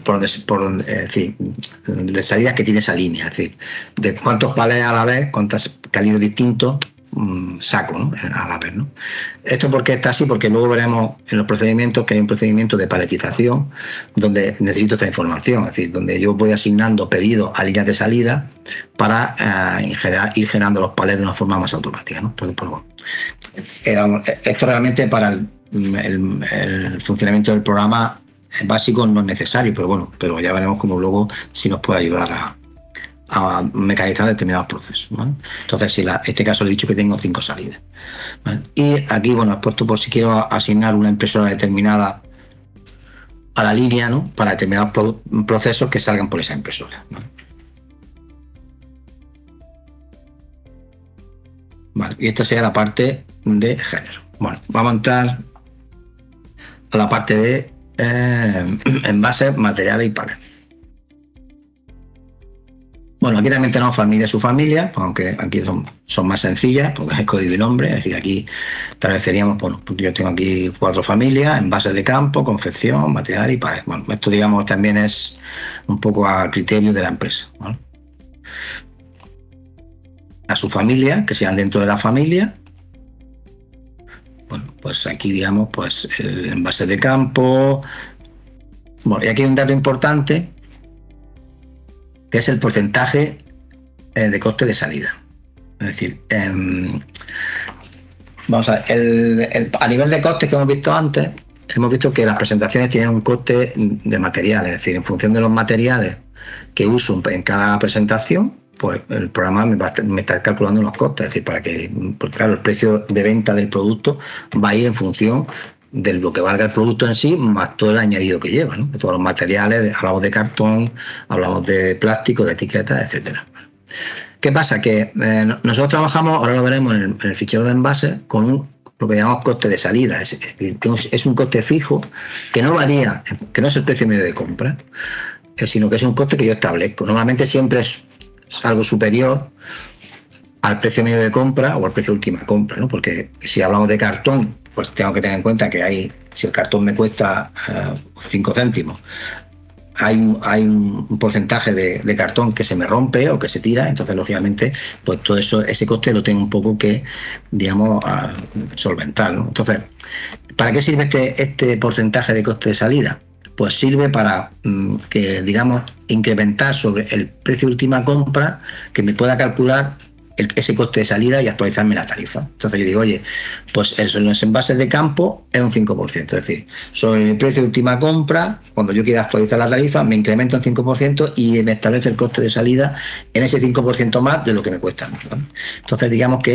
salidas que tiene esa línea. Es decir, de cuántos palés a la vez, cuántos calibres distintos saco, ¿no? A la vez, ¿no? Esto porque está así, porque luego veremos en los procedimientos que hay un procedimiento de paletización donde necesito esta información, es decir, donde yo voy asignando pedidos a líneas de salida para ir generando los palets de una forma más automática, ¿no? Entonces, pues, bueno, esto realmente para el funcionamiento del programa básico no es necesario, pero ya veremos cómo luego sí nos puede ayudar a mecanizar determinados procesos, ¿vale? Entonces, en este caso le he dicho que tengo 5 salidas, ¿vale? Y aquí, bueno, he puesto por si quiero asignar una impresora determinada a la línea, ¿no? Para determinados procesos que salgan por esa impresora, ¿vale? Vale, y esta sería la parte de género. Bueno, vamos a entrar a la parte de envases, materiales y paneles. Bueno, aquí también tenemos familia y subfamilia, pues aunque aquí son más sencillas, porque es código y nombre. Es decir, aquí estableceríamos, bueno, pues yo tengo aquí 4 familias: envases de campo, confección, material y paneles. Bueno, esto, digamos, también es un poco a criterio de la empresa, ¿vale? A subfamilia, que sean dentro de la familia. Bueno, pues aquí, digamos, pues el envase de campo. Bueno, y aquí hay un dato importante, que es el porcentaje de coste de salida. Es decir, vamos a ver, a nivel de costes que hemos visto antes, hemos visto que las presentaciones tienen un coste de materiales. Es decir, en función de los materiales que uso en cada presentación, pues el programa me está calculando unos costes. Es decir, porque claro, el precio de venta del producto va a ir en función de lo que valga el producto en sí, más todo el añadido que lleva, ¿no? De todos los materiales, hablamos de cartón, hablamos de plástico, de etiquetas, etcétera. ¿Qué pasa? Que nosotros trabajamos, ahora lo veremos en el fichero de envase, con lo que llamamos coste de salida. Es un coste fijo que no varía, que no es el precio medio de compra, sino que es un coste que yo establezco. Normalmente siempre es algo superior al precio medio de compra o al precio de última compra, ¿no? Porque si hablamos de cartón, pues tengo que tener en cuenta que si el cartón me cuesta 5 céntimos, hay un porcentaje de cartón que se me rompe o que se tira. Entonces, lógicamente, pues todo eso, ese coste lo tengo un poco que, digamos, solventar, ¿no? Entonces, ¿para qué sirve este porcentaje de coste de salida? Pues sirve para que, digamos, incrementar sobre el precio de última compra, que me pueda calcular ese coste de salida y actualizarme la tarifa. Entonces yo digo, oye, pues eso, en los envases de campo es un 5%. Es decir, sobre el precio de última compra, cuando yo quiera actualizar la tarifa, me incremento un 5% y me establece el coste de salida en ese 5% más de lo que me cuesta, ¿no? Entonces, digamos que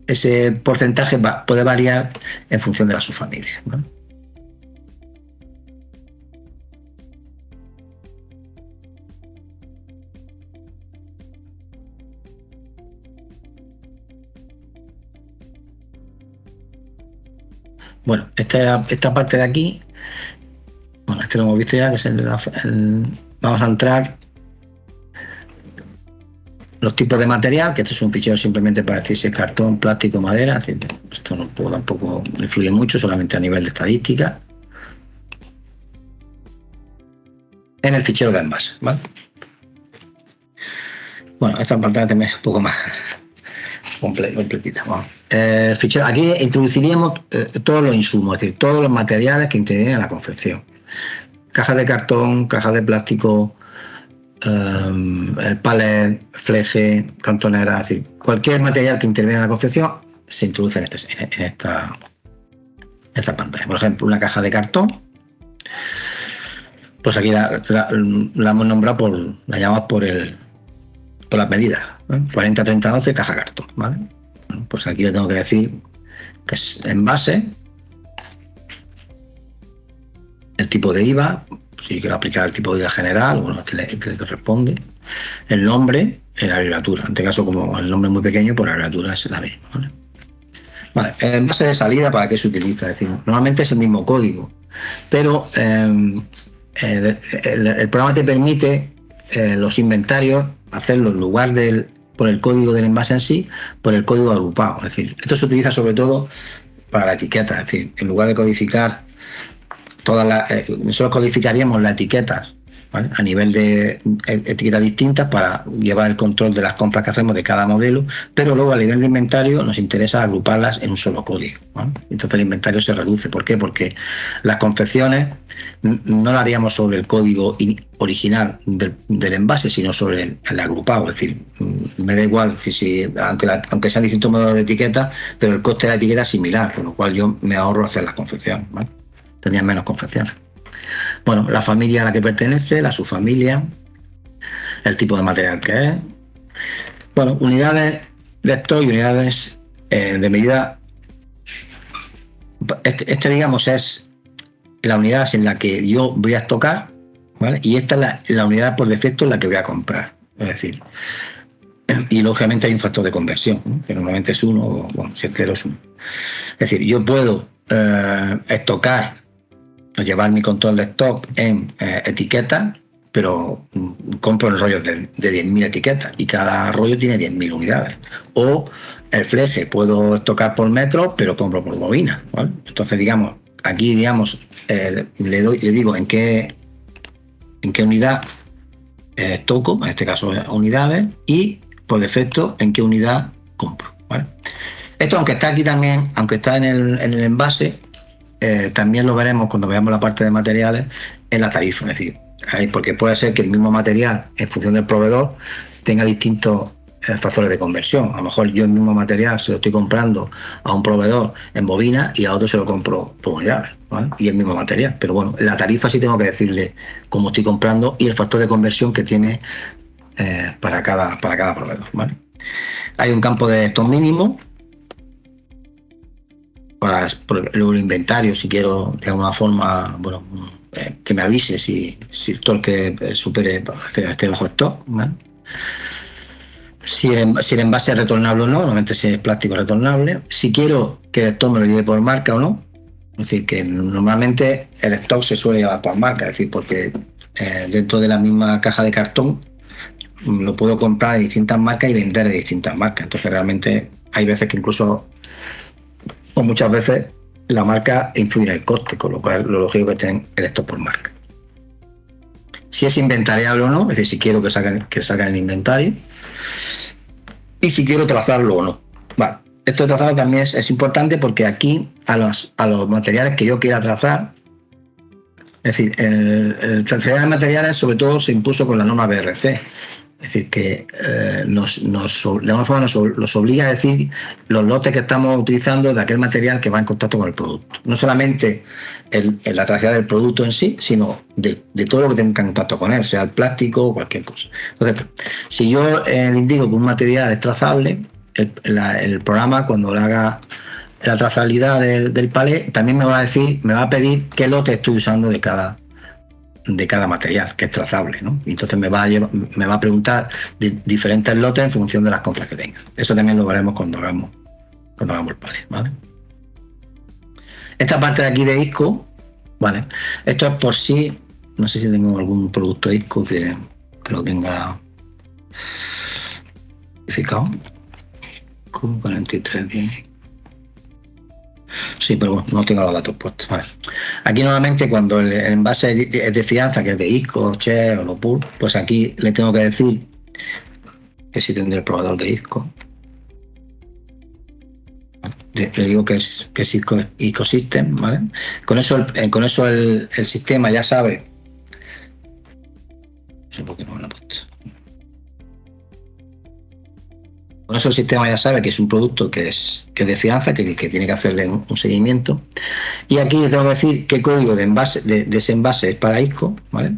ese porcentaje puede variar en función de la subfamilia, ¿no? Bueno, esta parte de aquí, bueno, lo hemos visto ya, que es vamos a entrar los tipos de material, que esto es un fichero simplemente para decir si es cartón, plástico, madera. Es decir, esto tampoco influye mucho, solamente a nivel de estadística. En el fichero de envase, ¿vale? Bueno, esta pantalla también es un poco más completita. Bueno, fichero, aquí introduciríamos todos los insumos, es decir, todos los materiales que intervienen en la confección. Cajas de cartón, cajas de plástico, palet, fleje, cantonera, es decir, cualquier material que interviene en la confección se introduce en esta pantalla. Por ejemplo, una caja de cartón, pues aquí la hemos nombrado la llamamos por las medidas, ¿eh? 40, 30, 12, caja cartón, ¿vale? Bueno, pues aquí le tengo que decir que es envase, el tipo de IVA, si quiero aplicar el tipo de IVA general, bueno, que le corresponde, el nombre, la abreviatura. En este caso, como el nombre es muy pequeño, pues la abreviatura es la misma, ¿vale? Vale, el envase de salida, ¿para qué se utiliza? Es decir, normalmente es el mismo código, pero el programa te permite los inventarios hacerlo en lugar por el código del envase en sí, por el código agrupado. Es decir, esto se utiliza sobre todo para la etiqueta. Es decir, en lugar de codificar nosotros codificaríamos las etiquetas, ¿vale? A nivel de etiquetas distintas para llevar el control de las compras que hacemos de cada modelo, pero luego a nivel de inventario nos interesa agruparlas en un solo código, ¿vale? Entonces el inventario se reduce. ¿Por qué? Porque las confecciones no las haríamos sobre el código original del envase, sino sobre el agrupado. Es decir, me da igual aunque sean distintos modelos de etiqueta, pero el coste de la etiqueta es similar, con lo cual yo me ahorro hacer las confecciones, ¿vale? Tendrían menos confecciones. Bueno, la familia a la que pertenece, la subfamilia, el tipo de material que es. Bueno, unidades de stock y unidades de medida. Digamos, es la unidad en la que yo voy a estocar, ¿vale? Y esta es la unidad por defecto en la que voy a comprar. Es decir, Y lógicamente hay un factor de conversión, ¿no? Que normalmente es 1, o bueno, si el 0 es 1. Es decir, yo puedo estocar o llevar mi control de stock en etiquetas, pero compro en rollos de 10.000 etiquetas y cada rollo tiene 10.000 unidades. O el fleje, puedo estocar por metro, pero compro por bobina, ¿vale? Entonces, digamos, aquí, digamos, le digo en qué unidad toco, en este caso unidades, y por defecto en qué unidad compro, ¿vale? Esto, aunque está aquí también, aunque está en el envase, también lo veremos cuando veamos la parte de materiales en la tarifa. Es decir, porque puede ser que el mismo material, en función del proveedor, tenga distintos factores de conversión. A lo mejor yo el mismo material se lo estoy comprando a un proveedor en bobina y a otro se lo compro por unidades, ¿vale? Y el mismo material. Pero bueno, en la tarifa sí tengo que decirle cómo estoy comprando y el factor de conversión que tiene para cada proveedor, ¿vale? Hay un campo de stock mínimo para el inventario, si quiero de alguna forma, bueno, que me avise si el stock que supere esté bajo stock, ¿vale? Si el envase es retornable o no, normalmente si es plástico retornable. Si quiero que el stock me lo lleve por marca o no. Es decir, que normalmente el stock se suele llevar por marca, es decir, porque dentro de la misma caja de cartón lo puedo comprar de distintas marcas y vender de distintas marcas. Entonces realmente hay veces que incluso, o muchas veces, la marca influye en el coste, con lo cual lo lógico es tener el stock por marca. Si es inventariable o no, es decir, si quiero que saquen el inventario, y si quiero trazarlo o no. Vale. Esto de trazarlo también es importante porque aquí a los materiales que yo quiera trazar, es decir, el trazar de materiales sobre todo se impuso con la norma BRC. Es decir, que de alguna forma nos obliga a decir los lotes que estamos utilizando de aquel material que va en contacto con el producto. No solamente la trazabilidad del producto en sí, sino de todo lo que tenga en contacto con él, sea el plástico o cualquier cosa. Entonces, si yo le indico que un material es trazable, el programa, cuando le haga la trazabilidad del palé, también me va a pedir qué lote estoy usando de cada material que es trazable, ¿no? Y entonces me va a preguntar diferentes lotes en función de las compras que tenga. Eso también lo veremos cuando hagamos el palé, ¿vale? Esta parte de aquí de ISCO, ¿vale? Esto es por si, no sé si tengo algún producto ISCO que lo tenga identificado. ISCO 4310. Sí, pero bueno, no tengo los datos puestos. Vale. Aquí nuevamente cuando el envase es de fianza, que es de ISCO, Che o Lopur, pues aquí le tengo que decir que sí tendré el proveedor de ISCO. Le digo que es ISCO System, ¿vale? Con eso el sistema ya sabe. No sé por qué no me lo he puesto. Con eso el sistema ya sabe que es un producto que es de fianza, que tiene que hacerle un seguimiento. Y aquí le tengo que decir qué código de ese envase es para ISCO, ¿vale?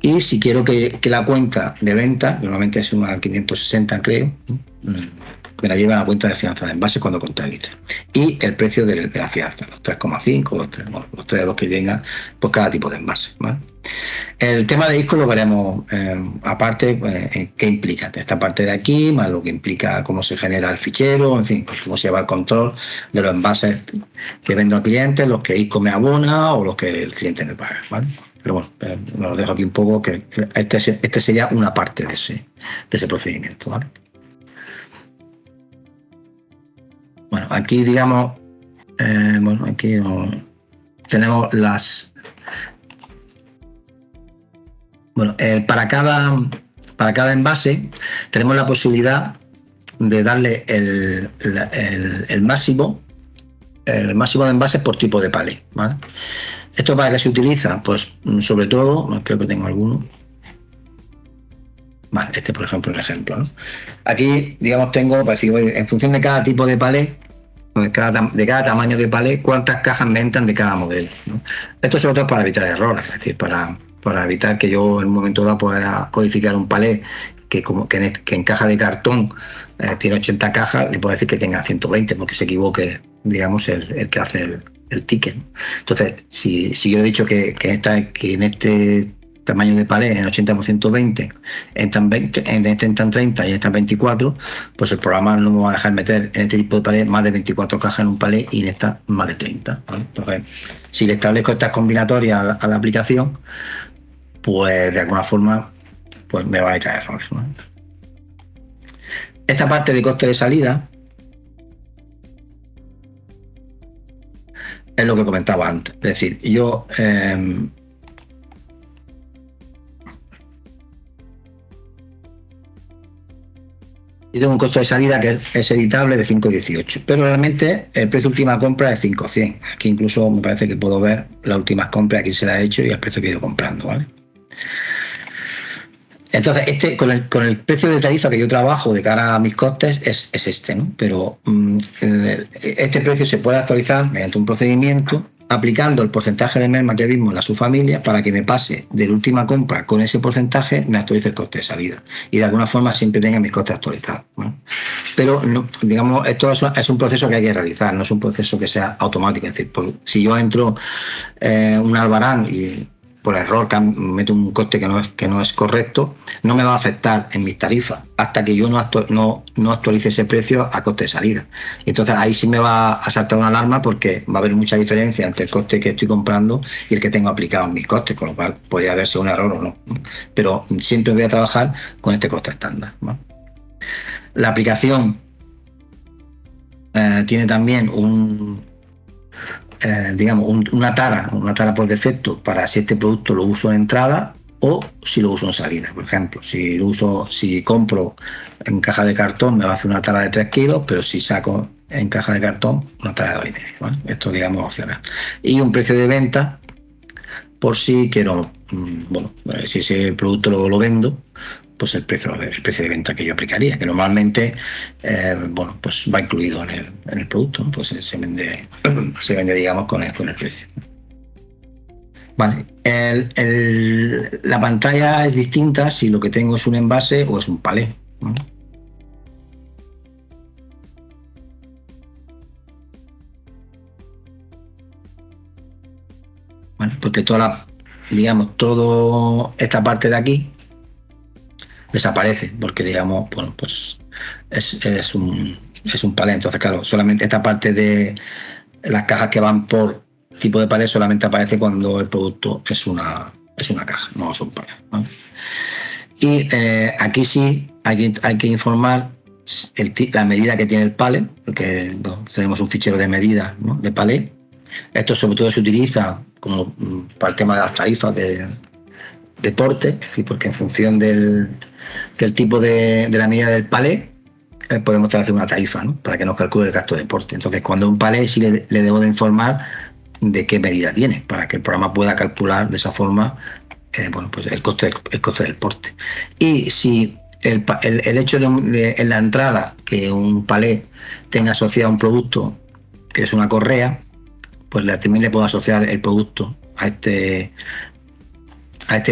Y si quiero que la cuenta de venta, normalmente es una 560 creo, me la lleva a la cuenta de fianza de envase cuando contabilice. Y el precio de la fianza, los 3,5, los 3 de los que tenga, pues cada tipo de envase, ¿vale? El tema de ISCO lo veremos aparte, qué implica esta parte de aquí, más lo que implica cómo se genera el fichero, en fin, cómo se lleva el control de los envases que vendo al cliente, los que ISCO me abona o los que el cliente me paga, ¿vale? Pero bueno, me lo dejo aquí un poco, que este sería una parte de ese procedimiento, ¿vale? Bueno, aquí digamos, aquí tenemos las... Bueno, para cada envase tenemos la posibilidad de darle el máximo de envases por tipo de palé, ¿vale? ¿Esto para qué se utiliza? Pues sobre todo, creo que tengo alguno. Vale, este por ejemplo es el ejemplo, ¿no? Aquí, digamos, tengo, pues, en función de cada tipo de palé, de cada tamaño de palé, cuántas cajas me entran de cada modelo, ¿no? Esto sobre todo es para evitar errores, es decir, para evitar que yo en un momento dado pueda codificar un palé que en caja de cartón tiene 80 cajas, le puedo decir que tenga 120 porque se equivoque, digamos, el que hace el ticket, ¿no? Entonces, si yo he dicho que en este tamaño de palé en 80% 20, entran 20, en este entran 30 y entran 24, pues el programa no me va a dejar meter en este tipo de palé más de 24 cajas en un palé y en esta más de 30, ¿vale? Entonces, si le establezco estas combinatorias a la aplicación, pues de alguna forma pues me va a traer errores, ¿no? Esta parte de coste de salida es lo que comentaba antes. Es decir, yo tengo un costo de salida que es editable de 5,18, pero realmente el precio de última compra es 5,100. Aquí incluso me parece que puedo ver las últimas compras que se las he hecho y el precio que he ido comprando, ¿vale? Entonces, con el precio de tarifa que yo trabajo de cara a mis costes es este, ¿no? Pero este precio se puede actualizar mediante un procedimiento aplicando el porcentaje de merma que mismo en la subfamilia para que me pase de la última compra con ese porcentaje, me actualice el coste de salida y de alguna forma siempre tenga mis costes actualizados, ¿no? Pero no, digamos, esto es un proceso que hay que realizar, no es un proceso que sea automático. Es decir, si yo entro un albarán y por error meto un coste que no es correcto, no me va a afectar en mis tarifas hasta que yo no actualice ese precio a coste de salida. Y entonces ahí sí me va a saltar una alarma porque va a haber mucha diferencia entre el coste que estoy comprando y el que tengo aplicado en mis costes, con lo cual podría haberse un error o no. Pero siempre voy a trabajar con este coste estándar, ¿no? La aplicación tiene también una tara por defecto para si este producto lo uso en entrada o si lo uso en salida. Por ejemplo, si compro en caja de cartón me va a hacer una tara de 3 kilos, pero si saco en caja de cartón una tara de 2,5, ¿vale? Esto, digamos, opcional. Y un precio de venta por si quiero, si ese producto lo vendo, pues el precio de venta que yo aplicaría, que normalmente pues va incluido en el producto, ¿no? Pues se vende digamos con el precio. Vale, la pantalla es distinta si lo que tengo es un envase o es un palé, ¿no? Bueno, porque toda esta parte de aquí desaparece, porque digamos, bueno, pues es un palé. Entonces, claro, solamente esta parte de las cajas que van por tipo de palé solamente aparece cuando el producto es una caja, no es un palé, ¿no? Y aquí sí hay que informar la medida que tiene el palé, porque tenemos un fichero de medida, ¿no?, de palé. Esto sobre todo se utiliza como para el tema de las tarifas de porte, es decir, porque en función del tipo de la medida del palé podemos hacer una tarifa, ¿no?, para que nos calcule el gasto de porte. Entonces, cuando un palé sí le debo de informar de qué medida tiene, para que el programa pueda calcular de esa forma pues el coste del porte. Y si el hecho de en la entrada que un palé tenga asociado un producto que es una correa, pues también le puedo asociar el producto a este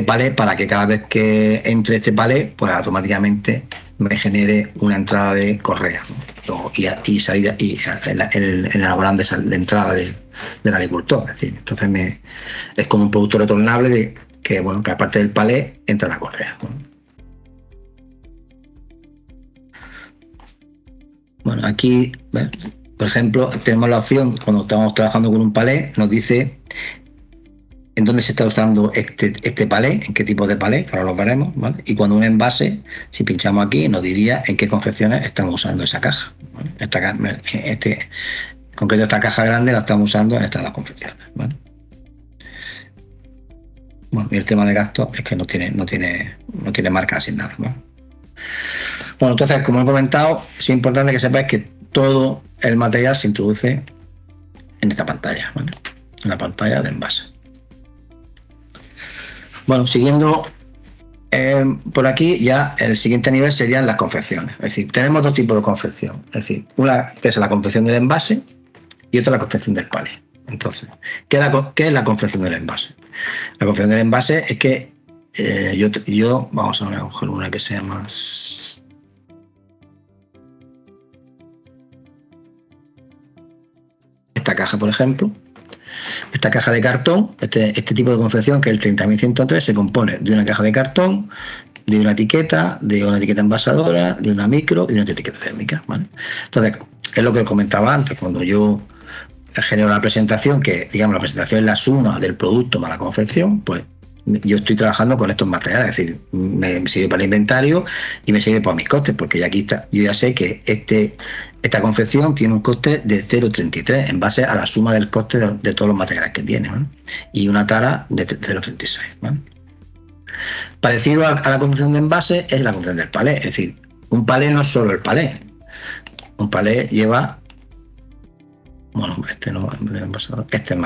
palé para que cada vez que entre este palé, pues automáticamente me genere una entrada de correa, ¿no?, y salida, y en la baranda de entrada del agricultor. Es decir, entonces es como un producto retornable que aparte del palé entra la correa, ¿no? Bueno, aquí, por ejemplo, tenemos la opción, cuando estamos trabajando con un palé, nos dice en dónde se está usando este palé, en qué tipo de palé, ahora lo veremos, ¿vale? Y cuando un envase, si pinchamos aquí, nos diría en qué confecciones estamos usando esa caja, ¿vale? En concreto, esta caja grande la estamos usando en estas dos confecciones, ¿vale? Bueno, y el tema de gastos es que no tiene marca asignada, ¿no? Bueno, entonces, como he comentado, es importante que sepáis que todo el material se introduce en esta pantalla, ¿vale?, en la pantalla de envase. Bueno, siguiendo por aquí, ya el siguiente nivel serían las confecciones. Es decir, tenemos dos tipos de confección. Es decir, una que es la confección del envase y otra la confección del palé. Entonces, ¿qué es la confección del envase? La confección del envase es que yo vamos a coger una que sea más... Esta caja, por ejemplo. Esta caja de cartón, este tipo de confección, que es el 30.103, se compone de una caja de cartón, de una etiqueta envasadora, de una micro y una etiqueta térmica, ¿vale? Entonces, es lo que comentaba antes, cuando yo genero la presentación, que digamos la presentación es la suma del producto más la confección, pues yo estoy trabajando con estos materiales, es decir, me sirve para el inventario y me sirve para mis costes, porque ya aquí está, yo ya sé que esta confección tiene un coste de 0,33 en base a la suma del coste de todos los materiales que tiene, ¿vale? Y una tara de 0,36, ¿vale? Parecido a la confección de envase es la confección del palé, es decir, un palé no es solo el palé, un palé lleva, bueno, este es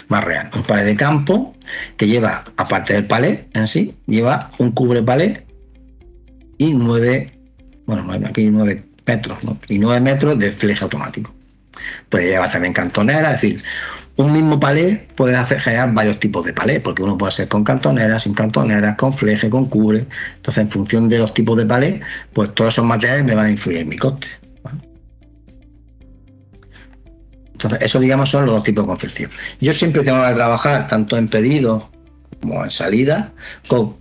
más real, un palé de campo que lleva, aparte del palé en sí, lleva un cubre palé y 9 metros, ¿no? Y 9 metros de fleje automático. Puede llevar también cantonera, es decir, un mismo palé puede generar varios tipos de palé, porque uno puede ser con cantoneras, sin cantoneras, con fleje, con cubre. Entonces, en función de los tipos de palé, pues todos esos materiales me van a influir en mi coste, ¿vale? Entonces, eso, digamos, son los dos tipos de confección. Yo siempre tengo que trabajar tanto en pedidos como en salida con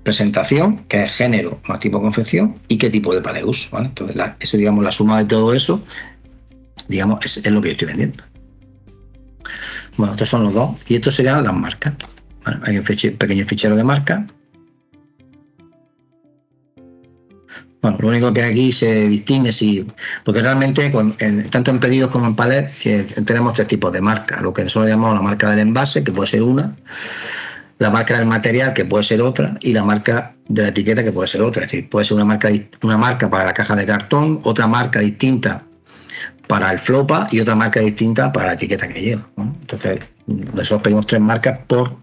presentación, que es género más tipo de confección, y qué tipo de palé uso, ¿vale? Entonces, eso, digamos, la suma de todo eso, digamos, es lo que yo estoy vendiendo. Bueno, estos son los dos, y estos serían las marcas, ¿vale? Hay un pequeño fichero de marca. Bueno, lo único que aquí se distingue, porque realmente tanto en pedidos como en palés tenemos tres tipos de marcas, lo que nosotros llamamos la marca del envase, que puede ser una, la marca del material, que puede ser otra, y la marca de la etiqueta, que puede ser otra. Es decir, puede ser una marca para la caja de cartón, otra marca distinta para el flopa y otra marca distinta para la etiqueta que lleva, ¿no? Entonces, nosotros pedimos tres marcas por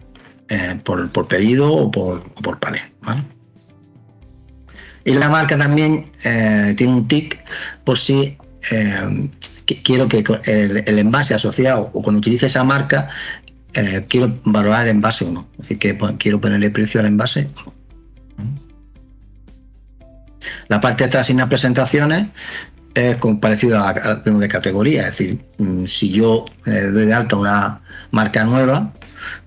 pedido o por palé, ¿vale? Y la marca también tiene un tic por si quiero que el envase asociado, o cuando utilice esa marca, quiero valorar el envase o no. Es decir, que quiero ponerle precio al envase o no. La parte de asignar presentaciones es parecido al pleno de categoría, es decir, si yo doy de alta una marca nueva,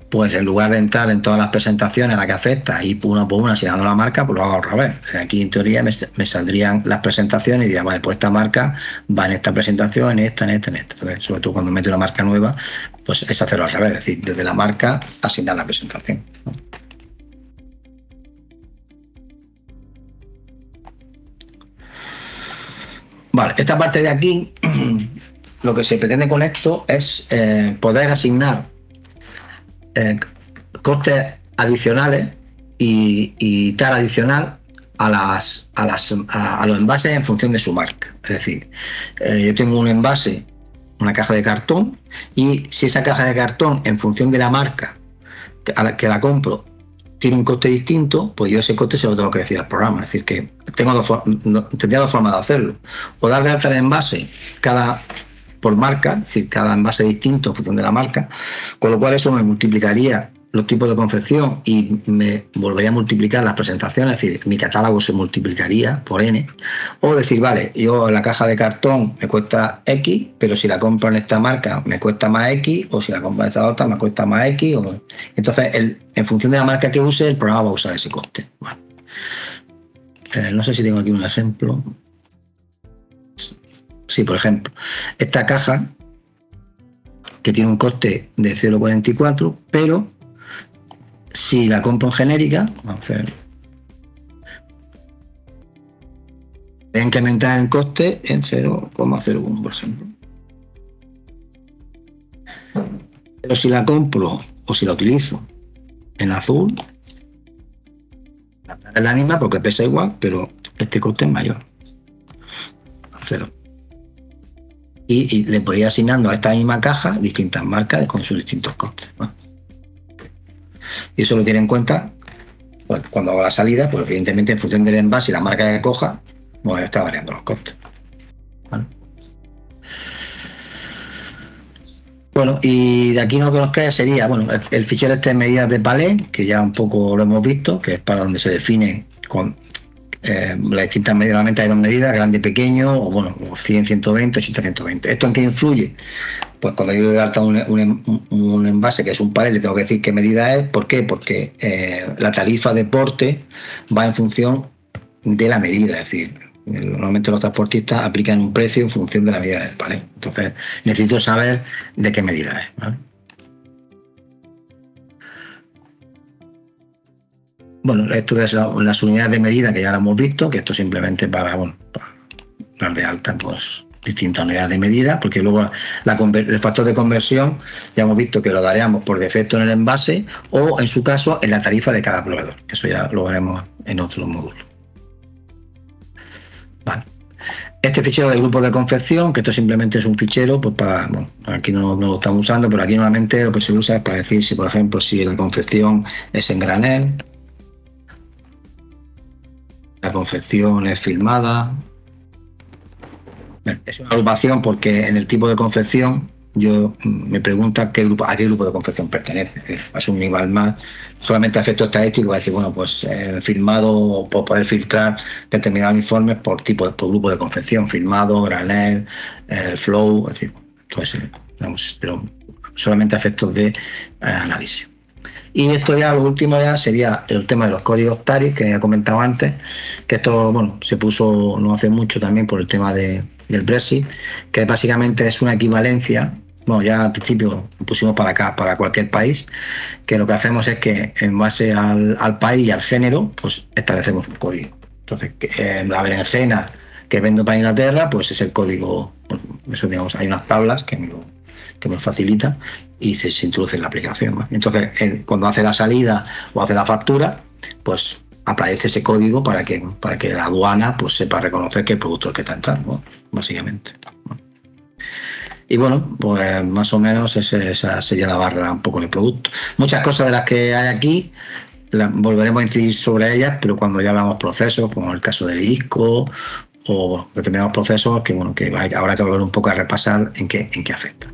pues en lugar de entrar en todas las presentaciones a las que afecta y una por una asignando la marca, pues lo hago al revés. Aquí en teoría me saldrían las presentaciones y diría, vale, pues esta marca va en esta presentación, en esta. Entonces, sobre todo cuando meto una marca nueva, pues es hacerlo al revés, es decir, desde la marca asignar la presentación, ¿no? Vale, esta parte de aquí, lo que se pretende con esto es poder asignar costes adicionales y tal adicional a los envases en función de su marca. Es decir, yo tengo un envase, una caja de cartón, y si esa caja de cartón, en función de la marca que la compro, tiene un coste distinto, pues yo ese coste se lo tengo que decir al programa. Es decir, que tendría dos formas de hacerlo. O dar de alta el envase por marca, es decir, cada envase distinto en función de la marca, con lo cual eso me multiplicaría los tipos de confección y me volvería a multiplicar las presentaciones, es decir, mi catálogo se multiplicaría por N. O decir, vale, yo la caja de cartón me cuesta X, pero si la compro en esta marca me cuesta más X, o si la compro en esta otra me cuesta más X. Entonces, en función de la marca que use, el programa va a usar ese coste. Bueno, no sé si tengo aquí un ejemplo. Sí, por ejemplo, esta caja que tiene un coste de 0,44, pero si la compro en genérica, vamos a ver, voy a incrementar el coste en 0,01, por ejemplo. Pero si la compro o si la utilizo en azul, es la misma porque pesa igual, pero este coste es mayor. 0. Y le podía ir asignando a esta misma caja distintas marcas con sus distintos costes, ¿no? Y eso lo tiene en cuenta, pues, cuando hago la salida, pues evidentemente en función del envase y la marca que coja, pues está variando los costes, ¿vale? Bueno, y de aquí lo que nos queda sería, bueno, el fichero este de medidas de palé, que ya un poco lo hemos visto, que es para donde se define las distintas medidas. Normalmente hay dos medidas, grande y pequeño, o bueno, 100, 120, 80, 120. ¿Esto en qué influye? Pues cuando yo doy de alta un envase que es un pallet, le tengo que decir qué medida es. ¿Por qué? Porque la tarifa de porte va en función de la medida, es decir, normalmente los transportistas aplican un precio en función de la medida del pallet. Entonces necesito saber de qué medida es, ¿vale? Bueno, esto de las unidades de medida que ya lo hemos visto, que esto simplemente para dar de alta pues distintas unidades de medida, porque luego el factor de conversión ya hemos visto que lo daríamos por defecto en el envase o en su caso en la tarifa de cada proveedor, que eso ya lo veremos en otro módulo. Vale. Este fichero de grupo de confección, que esto simplemente es un fichero, pues para, bueno, aquí no lo estamos usando, pero aquí normalmente lo que se usa es para decir si, por ejemplo, si la confección es en granel, la confección es filmada. Es una agrupación porque en el tipo de confección yo me pregunta a qué grupo de confección pertenece. Es un nivel más, solamente a efectos estadísticos, es decir, bueno, pues firmado, por poder filtrar determinados informes por grupo de confección, firmado, granel, flow, es decir, entonces, vamos, pero solamente a efectos de análisis. Y esto ya, lo último ya sería el tema de los códigos TARIS, que ya he comentado antes, que esto, bueno, se puso no hace mucho también por el tema del Brexit, que básicamente es una equivalencia. Bueno, ya al principio lo pusimos para acá, para cualquier país, que lo que hacemos es que en base al país y al género, pues establecemos un código. Entonces, la berenjena que vendo para Inglaterra, pues es el código, bueno, eso digamos, hay unas tablas que me facilita y se introduce en la aplicación, ¿no? Entonces, cuando hace la salida o hace la factura, pues aparece ese código para que la aduana pues sepa reconocer que el producto es el que está entrando, ¿no? Básicamente. Y bueno, pues más o menos esa sería la barra un poco de producto. Muchas cosas de las que hay aquí volveremos a incidir sobre ellas, pero cuando ya veamos procesos, como el caso del ISCO o determinados procesos que, bueno, que habrá que volver un poco a repasar en qué afecta.